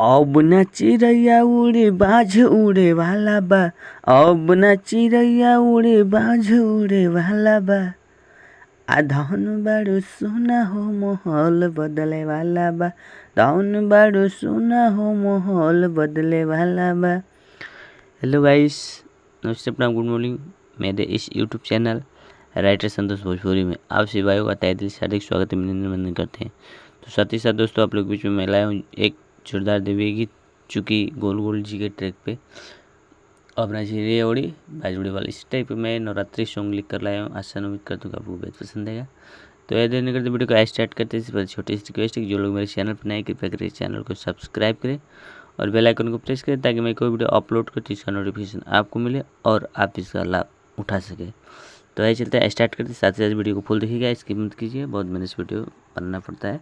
अब न चिड़ैया उड़े बाज उड़े वाला बा। अब न चिड़ैया उड़े बाज उड़े वाला बा। आ धन बाड़ू सोना हो माहौल बदले वाला बा। धन बाड़ू सोना हो माहौल बदले वाला बा। हेलो गाइस, नमस्ते, प्रणाम, गुड मॉर्निंग। मेरे इस यूट्यूब चैनल राइटर संतोष भोजपुरी में आप सभी भाइयों का तहे दिल से हार्दिक स्वागत अभिनंदन करते हैं। तो साथ ही साथ दोस्तों, आप लोग बीच में मैं लाया हूँ एक जोरदार देवी गीत, चूँकि गोल गोल जी के ट्रैक पे अपना झीरे ओड़ी बाजूड़ी वाली इस टाइप पे मैं नवरात्रि सॉन्ग लिख कर लाया हूँ। आशा उम्मीद करता हूँ आपको बहुत पसंद आएगा। तो यह देर नहीं करते, वीडियो को स्टार्ट करते हैं। इस पर छोटी सी रिक्वेस्ट है कि जो लोग मेरे चैनल पर नए, कृपया करके चैनल को सब्सक्राइब करें और बेल आइकन को प्रेस करें ताकि मैं कोई वीडियो अपलोड करूँ तो इसका नोटिफिकेशन आपको मिले और आप इसका लाभ उठा सके। तो यही चलते हैं, स्टार्ट करते हैं। साथ ही साथ वीडियो को फुल देखिएगा, स्किप मत कीजिए। बहुत मेहनत से वीडियो बनाना पड़ता है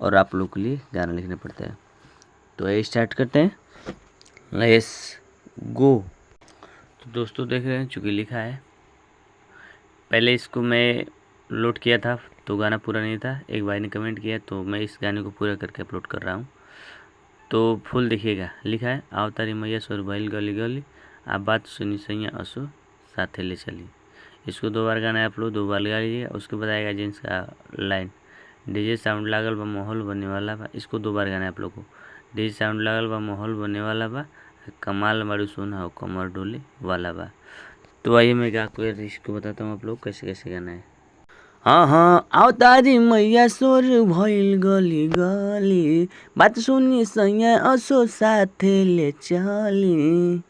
और आप लोग के लिए गाना लिखना पड़ता है। तो यही स्टार्ट करते हैं, लेट्स गो। तो दोस्तों देख रहे हैं, चूँकि लिखा है, पहले इसको मैं लोड किया था तो गाना पूरा नहीं था। एक भाई ने कमेंट किया तो मैं इस गाने को पूरा करके अपलोड कर रहा हूँ। तो फुल देखिएगा। लिखा है, आओ तारी मैया सोर भइल गली गली, आप बात सुनी सैया असो साथे ले चली। इसको 2 बार गाना है, आप लोग 2 बार गा लीजिएगा। उसके बाद आएगा जींस का लाइन, डीजे साउंड लागल बा माहौल बने वाला बा। इसको 2 बार गाना है आप लोग को। डीजे साउंड लागल बा माहौल बने वाला बा, कमाल बाड़ू सोना हो कमर डोले वाला बा। तो आइए मैं गा कर इसको बताता हूँ आप लोग कैसे कैसे गाना है। हाँ आओ तारी मैया सोर भइल गली गली, बात सुनी सैया असो साथे ले चली।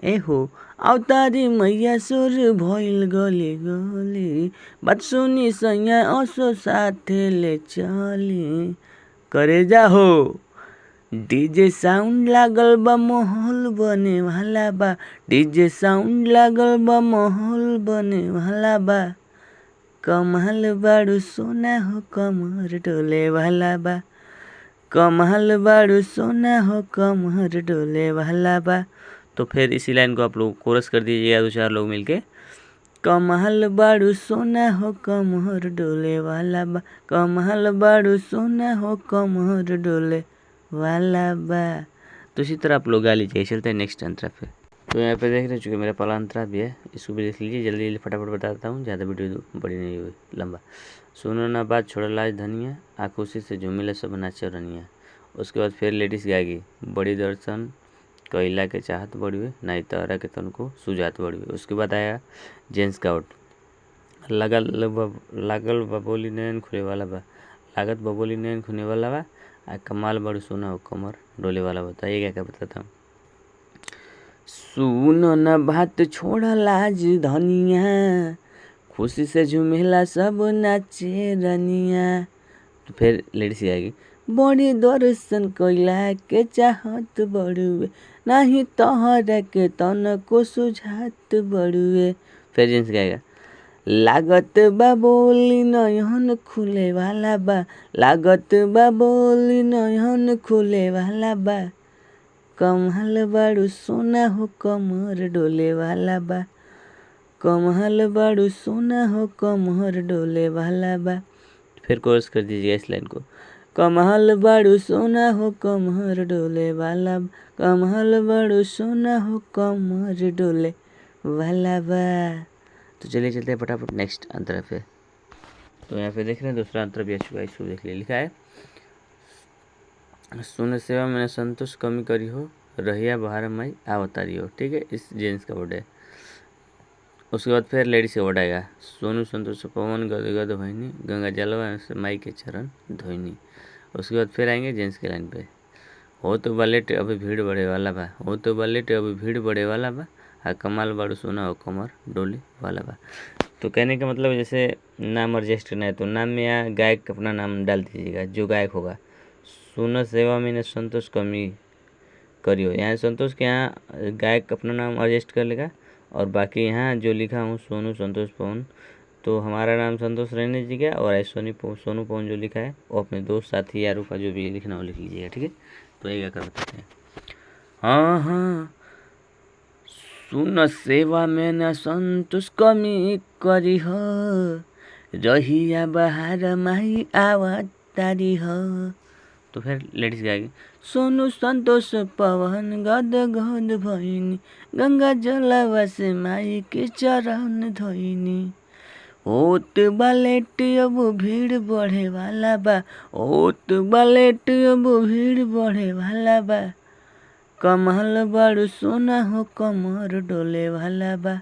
ए हो आओ तारी मैया सोर भइल गली गली, बात सुनी सैया असो साथे ले चली। करे जा हो डीजे साउंड लागल बा माहौल बने वाला बा। डीजे साउंड लागल बा माहौल बने वाला बा, कमाल बाड़ू सोना हो कमर डोले वाला बा। कमाल बाड़ू सोना हो कमर डोले वाला बा। तो फिर इसी लाइन को आप लोग कोरस कर दीजिएगा 2-4 लोग मिलके। कमाल बाड़ू सोना हो कमर डोले वाला बा। कमाल बाड़ू सोना हो कमर डोले वाला बा। तो इसी तरह आप लोग गा लीजिए। चलते हैं नेक्स्ट अंतरा पे। तो यहाँ पे देख रहे हैं, चूँकि मेरा पहला अंतरा भी है, इसको भी देख लीजिए। जल्दी जल्दी फटाफट बताता हूँ, ज़्यादा वीडियो बड़ी नहीं हुई लंबा। सुनो ना बात छोड़ा लाज धनिया, आखुशी से झूमिला सब नाचे रनिया। उसके बाद फिर लेडीज़ गाएगी, बड़ी दर्शन कैला के चाहत बढ़िए, नहीं तोरा के तनको सुजात बढ़िए। उसके बाद आया जेंट्स का आउट, लागल बबोली नैन खुले वाला बा, लागत बबोली नैन खुने वाला बा, आ कमाल बड़ू सोना हो कमर डोले वाला बता। ये क्या बताता हूँ। सुनो न बात छोड़ा लाज धनिया, खुशी से झूमेला सब नाचे रनिया। तो फिर लेडीज आएगी, बड़ी दर्शन कैला के चाहत बड़ुए, नहीं तोहरा के तनको सुझात बड़ुए। फिर जेंट्स गाएगा, लागत बा बोली नयन खुले वाला बा। लागत बा बोली नयन खुले वाला बा, कमाल बाड़ू सोना हो कमर डोले वाला बा। कमाल बाड़ू सोना हो कमर डोले वाला बा। फिर कोर्स कर दीजिए इस लाइन को, कमाल बाड़ू सोना हो कमर डोले वाला बा। कमाल बाड़ू सोना हो कमर डोले वाला बा। तो चलिए चलते हैं फटाफट नेक्स्ट अंतरा पे। तो यहाँ पे देख रहे हैं दूसरा अंतरा भी आ चुका है, इसको देख लिया। लिखा है, सुन सेवा मैंने संतोष कमी करी हो, रहिया बहार माई आवतारी हो। ठीक है, इस जेंट्स का वर्ड है। उसके बाद फिर लेडीज का वर्ड आएगा, सोनू संतोष पवन गद गद भैनी, गंगा जलवा से माई के चरण धोइनी। उसके बाद फिर आएंगे जेंट्स के लाइन पे, हो तो बलेट अभी भीड़ बढ़े वाला बा, हो तो बलेट अभी भीड़ बढ़े वाला बा, आ कमाल बाड़ू सोना हो कमर डोले वाला बा। तो कहने का मतलब जैसे नाम एडजस्ट करना है तो नाम में यहाँ गायक अपना नाम डाल दीजिएगा, जो गायक होगा। सुन सेवा मैंने संतोष कमी करियो, यहाँ संतोष के यहाँ गायक अपना नाम एडजस्ट कर लेगा। और बाकी यहाँ जो लिखा हूँ सोनू संतोष पवन, तो हमारा नाम संतोष रहने दीजिएगा। और सोनू पवन जो लिखा है वो अपने दोस्त साथी यारों का जो भी लिखना हो लिख लीजिएगा। ठीक है, तो ये क्या कर बताते हैं। हाँ सुन सेवा मैंने संतोष कमी करी हो, रहिया बहार माई आवतारी हो। तो फिर लेडीज गाएगी, सोनू संतोष पवन गद गद भइनी, गंगा जलवा से माई के चरण धोइनी। होत बा लेट अब भीड़ बढ़े वाला बा, होत बा लेट अब भीड़ बढ़े वाला बा। कमल बड़ू सोना हो कमर डोले वाला बा,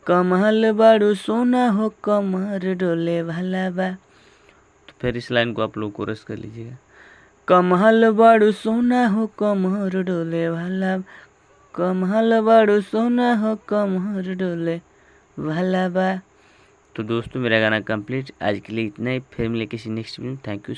कमल बड़ू सोना हो कमर डोले वाला बा। तो फिर इस लाइन को आप लोग कोरस कर लीजिएगा, कमल बड़ू सोना हो कमर डोले वाला, कमल बड़ू सोना हो कमर डोले वाला बा। तो दोस्तों मेरा गाना कंप्लीट, आज के लिए इतना ही, फिर मिले किसी नेक्स्ट वीडियो। Thank you.